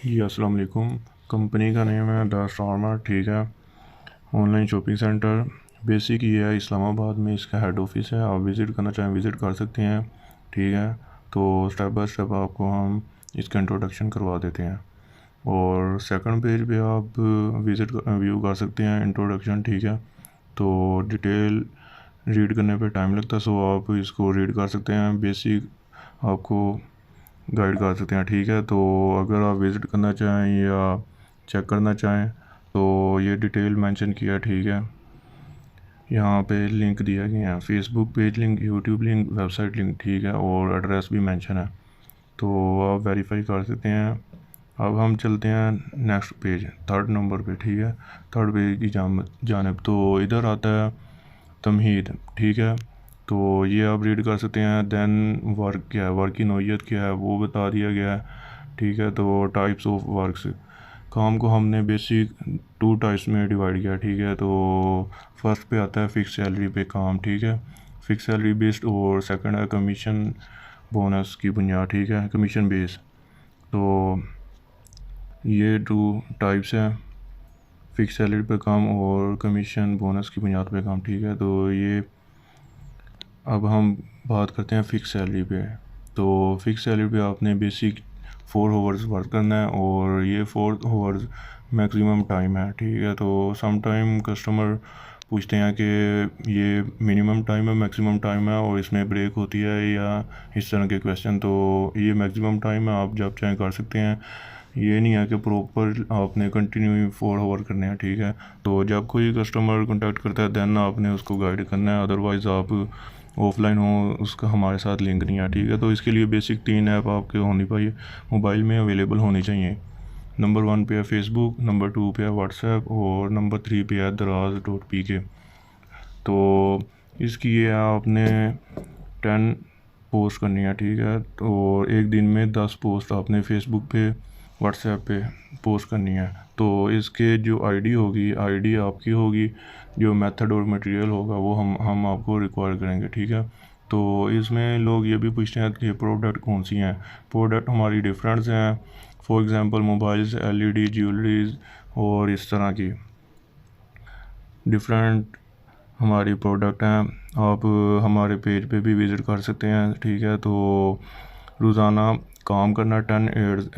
जी अस्सलाम वालेकुम। कंपनी का नेम है द स्टार, ठीक है। ऑनलाइन शॉपिंग सेंटर बेसिक ये है, इस्लामाबाद में इसका हेड ऑफिस है। आप विज़िट करना चाहें विज़िट कर सकते हैं, ठीक है। तो स्टेप बाय स्टेप आपको हम इसका इंट्रोडक्शन करवा देते हैं। और सेकंड पेज पे आप विज़िट व्यू कर सकते हैं इंट्रोडक्शन, ठीक है। तो डिटेल रीड करने पे टाइम लगता है, सो आप इसको रीड कर सकते हैं। बेसिक आपको गाइड कर सकते हैं, ठीक है। तो अगर आप विज़िट करना चाहें या चेक करना चाहें तो ये डिटेल मेंशन किया है, ठीक है। यहाँ पे लिंक दिया गया है, Facebook page link, YouTube link, website link, ठीक है। और एड्रेस भी मेंशन है, तो आप वेरीफाई कर सकते हैं। अब हम चलते हैं नेक्स्ट पेज, थर्ड नंबर पे, ठीक है। थर्ड पेज की जानिब तो इधर आता है तमहीद, ठीक है। तो ये आप रीड कर सकते हैं। देन वर्क क्या है, वर्क की नौइयत क्या है वो बता दिया गया है, ठीक है। तो टाइप्स ऑफ वर्क्स, काम को हमने बेसिक 2 टाइप्स में डिवाइड किया, ठीक है। तो फर्स्ट पे आता है फिक्स सैलरी पे काम, ठीक है, फिक्स सैलरी बेस्ड। और सेकंड है कमीशन बोनस की बुनियाद, ठीक है, कमीशन बेस। तो ये 2 टाइप्स हैं, फिक्स सैलरी पे काम और कमीशन बोनस की बुनियाद पे काम, ठीक है। तो ये अब हम बात करते हैं फ़िक्स सैलरी पे। तो फ़िक्स सैलरी पे आपने बेसिक 4 आवर्स वर्क करना है और ये 4 आवर्स मैक्सिमम टाइम है, ठीक है। तो सम टाइम कस्टमर पूछते हैं कि ये मिनिमम टाइम है, मैक्सिमम टाइम है और इसमें ब्रेक होती है या इस तरह के क्वेश्चन। तो ये मैक्सिमम टाइम है, आप जब चाहें कर सकते हैं। ये नहीं है कि प्रॉपर आपने कंटिन्यू 4 आवर करने हैं, ठीक है। तो जब कोई कस्टमर कॉन्टैक्ट करता है देन आपने उसको गाइड करना है, अदरवाइज़ आप ऑफलाइन हो उसका हमारे साथ लिंक नहीं है, ठीक है। तो इसके लिए बेसिक 3 ऐप आपके होनी चाहिए, मोबाइल में अवेलेबल होनी चाहिए। नंबर 1 पे है फेसबुक, नंबर 2 पे है व्हाट्सएप और नंबर 3 पे है दराज.pk। तो इसकी ये आपने 10 पोस्ट करनी है, ठीक है। तो एक दिन में 10 पोस्ट आपने फेसबुक पे व्हाट्सएप पे पोस्ट करनी है। तो इसके जो आईडी होगी, आईडी आपकी होगी, जो मेथड और मटेरियल होगा वो हम आपको रिक्वायर करेंगे, ठीक है। तो इसमें लोग ये भी पूछते हैं कि प्रोडक्ट कौन सी हैं। प्रोडक्ट हमारी डिफरेंट्स हैं, for example mobiles, LED, jewelleries और इस तरह की डिफरेंट हमारी प्रोडक्ट हैं। आप हमारे पेज पे भी विज़िट कर सकते हैं, ठीक है। तो रोज़ाना काम करना, 10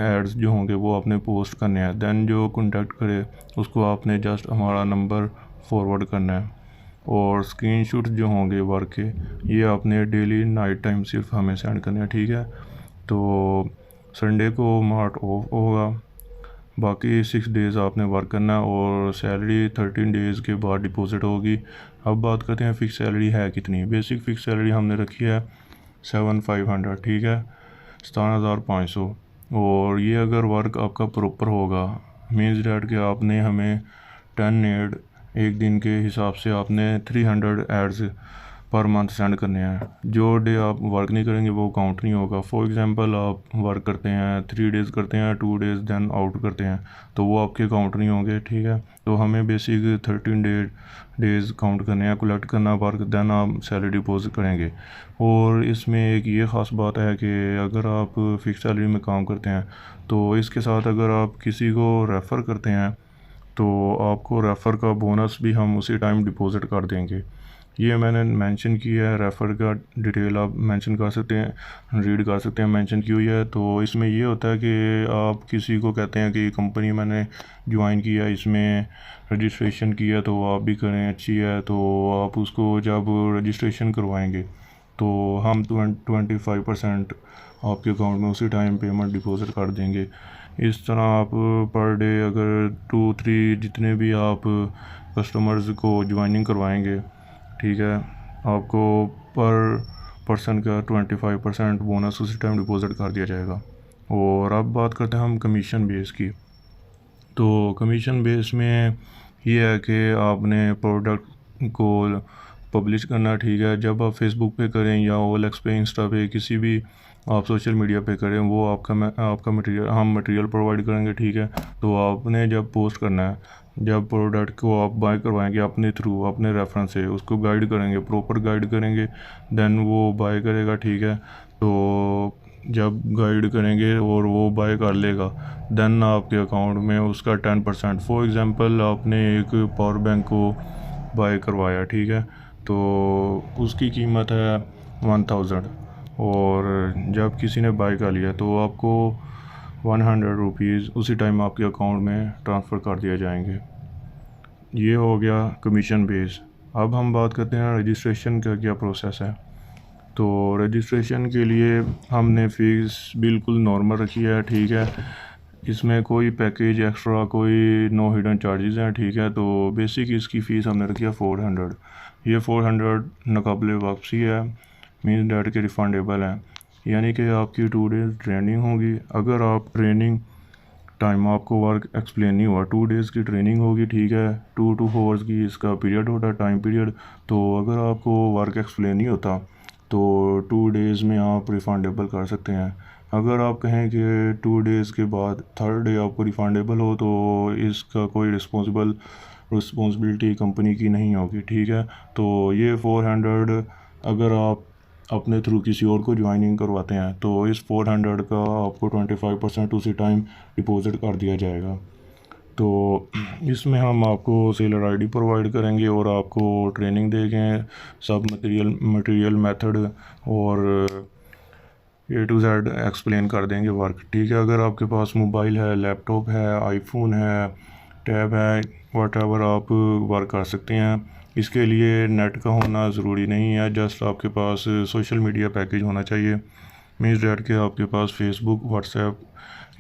एड्स जो होंगे वो आपने पोस्ट करने हैं। देन जो कॉन्टैक्ट करे उसको आपने जस्ट हमारा नंबर फॉरवर्ड करना है। और स्क्रीनशॉट जो होंगे वर्क के, ये आपने डेली नाइट टाइम सिर्फ हमें सेंड करने हैं, ठीक है। तो संडे को मार्ट ऑफ होगा, बाकी 6 डेज़ आपने वर्क करना है और सैलरी 13 डेज़ के बाद डिपॉजिट होगी। अब बात करते हैं फ़िक्स सैलरी है कितनी। बेसिक फ़िक्स सैलरी हमने रखी है 7500, ठीक है, 17,500। और ये अगर वर्क आपका प्रॉपर होगा, मीन्स डैट कि आपने हमें 10 एड एक दिन के हिसाब से आपने 300 एड्स पर मंथ सेंड करने हैं। जो डे आप वर्क नहीं करेंगे वो काउंट नहीं होगा। फॉर एग्ज़ाम्पल आप वर्क करते हैं 3 डेज़ करते हैं, 2 डेज़ देन आउट करते हैं, तो वो आपके काउंट नहीं होंगे, ठीक है। तो हमें बेसिक 13 डेज़ काउंट करने हैं, कलेक्ट करना वर्क, देन आप सैलरी डिपॉजिट करेंगे। और इसमें एक ये ख़ास बात है कि अगर आप फ़िक्स सैलरी में काम करते हैं तो इसके साथ अगर आप किसी को रेफ़र करते हैं तो आपको रेफ़र का बोनस भी हम उसी टाइम डिपॉजिट कर देंगे। ये मैंने मेंशन किया है, रेफ़र का डिटेल आप मेंशन कर सकते हैं, रीड कर सकते हैं, मेंशन की हुई है। तो इसमें ये होता है कि आप किसी को कहते हैं कि कंपनी मैंने ज्वाइन किया, इसमें रजिस्ट्रेशन किया तो आप भी करें, अच्छी है। तो आप उसको जब रजिस्ट्रेशन करवाएंगे तो हम 25% आपके अकाउंट में उसी टाइम पेमेंट डिपॉजिट कर देंगे। इस तरह आप पर डे अगर 2-3 जितने भी आप कस्टमर्स को ज्वाइनिंग करवाएंगे, ठीक है, आपको पर पर्सन का 25% बोनस उसी टाइम डिपॉजिट कर दिया जाएगा। और अब बात करते हैं हम कमीशन बेस की। तो कमीशन बेस में ये है कि आपने प्रोडक्ट को पब्लिश करना, ठीक है। जब आप फेसबुक पे करें या ओएलएक्स पे, इंस्टा पे, किसी भी आप सोशल मीडिया पे करें, वो आपका मटेरियल हम मटेरियल प्रोवाइड करेंगे, ठीक है। तो आपने जब पोस्ट करना है, जब प्रोडक्ट को आप बाय करवाएंगे अपने थ्रू, अपने रेफरेंस से, उसको गाइड करेंगे, प्रॉपर गाइड करेंगे, देन वो बाय करेगा, ठीक है। तो जब गाइड करेंगे और वो बाय कर लेगा, देन आपके अकाउंट में उसका 10%, फॉर एग्ज़ाम्पल आपने एक पावर बैंक को बाय करवाया, ठीक है, तो उसकी कीमत है 1000, और जब किसी ने बाय कर लिया तो आपको 100 रुपीज़ उसी टाइम आपके अकाउंट में ट्रांसफ़र कर दिए जाएंगे। ये हो गया कमीशन बेस। अब हम बात करते हैं रजिस्ट्रेशन का क्या प्रोसेस है। तो रजिस्ट्रेशन के लिए हमने फ़ीस बिल्कुल नॉर्मल रखी है, ठीक है, इसमें कोई पैकेज एक्स्ट्रा, कोई नो हिडन चार्जेस हैं, ठीक है। तो बेसिक इसकी फ़ीस हमने रखी है 400। ये 400 नाकाबिले वापसी है, मीन डेट के रिफ़ंडेबल हैं, यानी कि आपकी 2 डेज़ ट्रेनिंग होगी। अगर आप ट्रेनिंग टाइम आपको वर्क एक्सप्लेन नहीं हुआ, 2 डेज़ की ट्रेनिंग होगी, ठीक है, 2 to 4 आवर्स की इसका पीरियड होता है, टाइम पीरियड। तो अगर आपको वर्क एक्सप्लेन नहीं होता तो 2 डेज़ में आप रिफ़ंडेबल कर सकते हैं। अगर आप कहें कि 2 डेज़ के बाद 3rd डे आपको रिफ़ंडेबल हो तो इसका कोई रिस्पॉन्सिबिलिटी कंपनी की नहीं होगी, ठीक है। तो ये 400 अगर आप अपने थ्रू किसी और को ज्वाइनिंग करवाते हैं तो इस 400 का आपको 25% उसी टाइम डिपॉज़िट कर दिया जाएगा। तो इसमें हम आपको सेलर आईडी प्रोवाइड करेंगे और आपको ट्रेनिंग देंगे, सब मटेरियल मेथड और A to Z एक्सप्लेन कर देंगे वर्क, ठीक है। अगर आपके पास मोबाइल है, लैपटॉप है, आईफोन है, टैब है, व्हाटएवर, आप वर्क कर सकते हैं। इसके लिए नेट का होना ज़रूरी नहीं है, जस्ट आपके पास सोशल मीडिया पैकेज होना चाहिए, मीन्स डेट के आपके पास फेसबुक, व्हाट्सएप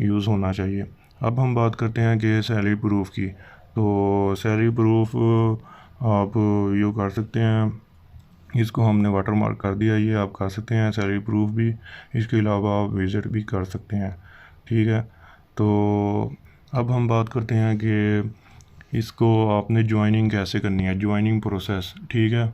यूज़ होना चाहिए। अब हम बात करते हैं कि सैलरी प्रूफ की। तो सैलरी प्रूफ आप यूँ कर सकते हैं, इसको हमने वाटर मार्क कर दिया, ये आप कर सकते हैं सैलरी प्रूफ भी। इसके अलावा आप विज़िट भी कर सकते हैं, ठीक है। तो अब हम बात करते हैं कि इसको आपने ज्वाइनिंग कैसे करनी है, ज्वाइनिंग प्रोसेस, ठीक है।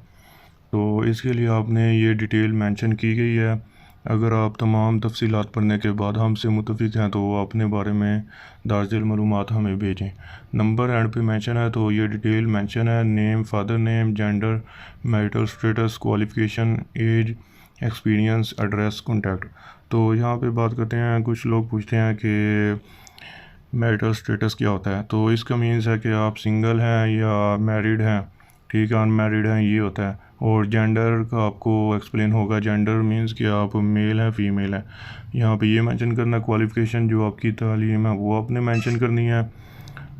तो इसके लिए आपने ये डिटेल मेंशन की गई है। अगर आप तमाम तफसीलात पढ़ने के बाद हमसे मुतफिक हैं तो अपने बारे में दर्ज मालूमात हमें भेजें। नंबर एंड पे मेंशन है, तो ये डिटेल मेंशन है, name, father name, gender, marital status, qualification, age, experience, address, contact. तो यहाँ पे बात करते हैं, कुछ लोग पूछते हैं कि मैरिटल स्टेटस क्या होता है। तो इसका मीन्स है कि आप सिंगल हैं या मैरिड हैं, ठीक है, अनमैरिड हैं, ये होता है। और जेंडर का आपको एक्सप्लेन होगा, जेंडर मींस कि आप मेल हैं, फीमेल हैं, यहाँ पे ये मेंशन करना। क्वालिफ़िकेशन जो आपकी तालीम है वो आपने मेंशन करनी है।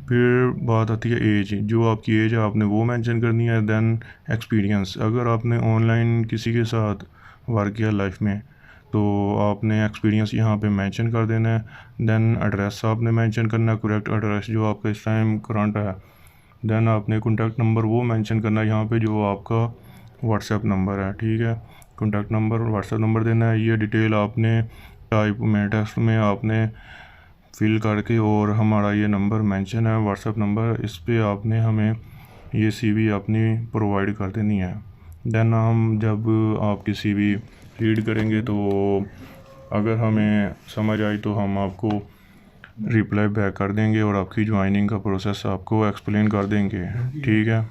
फिर बात आती है एज, जो आपकी एज है आपने वो मेंशन करनी है। देन एक्सपीरियंस, अगर आपने ऑनलाइन किसी के साथ वर्क किया लाइफ में तो आपने एक्सपीरियंस यहाँ पे मेंशन कर देना है। देन एड्रेस आपने मेंशन करना है, करेक्ट एड्रेस जो आपका इस टाइम करंट है। देन आपने कॉन्टैक्ट नंबर वो मेंशन करना है यहाँ पे जो आपका व्हाट्सएप नंबर है, ठीक है, कॉन्टैक्ट नंबर और व्हाट्सएप नंबर देना है। ये डिटेल आपने टाइप में टेक्स्ट में आपने फिल करके, और हमारा ये नंबर मेंशन है व्हाट्सएप नंबर, इस पे आपने हमें ये सीवी अपनी प्रोवाइड कर देनी है। देन हम जब आपकी सीवी रीड करेंगे तो अगर हमें समझ आई तो हम आपको रिप्लाई बैक कर देंगे और आपकी ज्वाइनिंग का प्रोसेस आपको एक्सप्लेन कर देंगे, ठीक है।